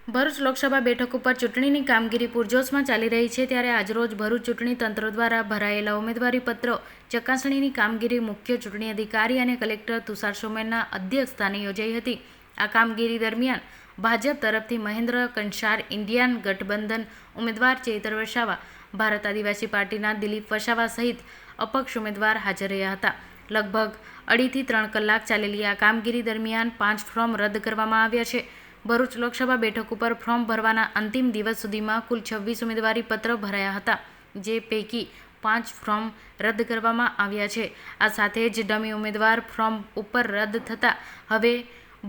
ભરૂચ લોકસભા બેઠક ઉપર ચૂંટણીની કામગીરી પૂરજોશમાં ચાલી રહી છે, ત્યારે આજરોજ ભરૂચ ચૂંટણી તંત્ર દ્વારા ભરાયેલા ઉમેદવારી પત્રો ચકાસણીની કામગીરી મુખ્ય ચૂંટણી અધિકારી અને કલેક્ટર તુષાર સોમેનના અધ્યક્ષસ્થાને યોજાઈ હતી. આ કામગીરી દરમિયાન ભાજપ તરફથી મહેન્દ્ર કંસાર, ઇન્ડિયન ગઠબંધન ઉમેદવાર ચેતર વસાવા, ભારત આદિવાસી પાર્ટીના દિલીપ વસાવા સહિત અપક્ષ ઉમેદવાર હાજર રહ્યા હતા. લગભગ 2.5 થી 3 કલાક ચાલેલી આ કામગીરી દરમિયાન 5 ફોર્મ રદ કરવામાં આવ્યા છે. ભરૂચ લોકસભા બેઠક ઉપર ફોર્મ ભરવાના અંતિમ દિવસ સુધીમાં કુલ 26 ઉમેદવારી પત્ર ભરાયા હતા, જે પૈકી 5 ફોર્મ રદ કરવામાં આવ્યા છે. આ સાથે જ ડમી ઉમેદવાર ફોર્મ ઉપર રદ થતાં હવે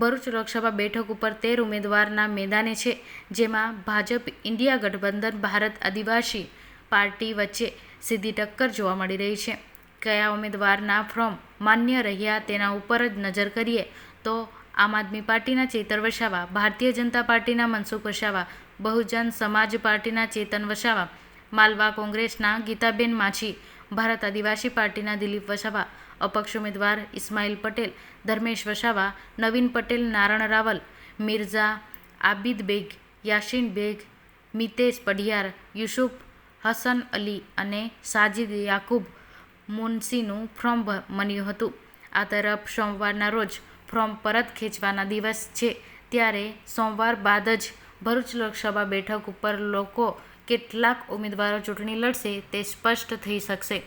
ભરૂચ લોકસભા બેઠક ઉપર 13 ઉમેદવારના મેદાને છે, જેમાં ભાજપ ઇન્ડિયા ગઠબંધન ભારત આદિવાસી પાર્ટી વચ્ચે સીધી ટક્કર જોવા મળી રહી છે. કયા ઉમેદવારના ફોર્મ માન્ય રહ્યા તેના ઉપર જ નજર કરીએ તો આમ આદમી પાર્ટીના ચેતર વસાવા, ભારતીય જનતા પાર્ટીના મનસુખ વસાવા, બહુજન સમાજ પાર્ટીના ચેતન વસાવા, માલવા કોંગ્રેસના ગીતાબેન માછી, ભારત આદિવાસી પાર્ટીના દિલીપ વસાવા, અપક્ષ ઉમેદવાર ઇસ્માઇલ પટેલ, ધર્મેશ વસાવા, નવીન પટેલ, નારણ રાવલ, મિર્ઝા આબિદ બેગ, યાસીન બેગ, મિતેશ પઢિયાર, યુસુફ હસન અલી અને સાજિદ યાકુબ મુનશીનું ફોર્મ મળ્યું હતું. આ તરફ સોમવારના રોજ ફોર્મ પરત ખેંચવાના દિવસ છે, ત્યારે સોમવાર બાદ જ ભરૂચ લોકસભા બેઠક ઉપર લોકો કેટલાક ઉમેદવારો ચૂંટણી લડશે તે સ્પષ્ટ થઈ શકશે.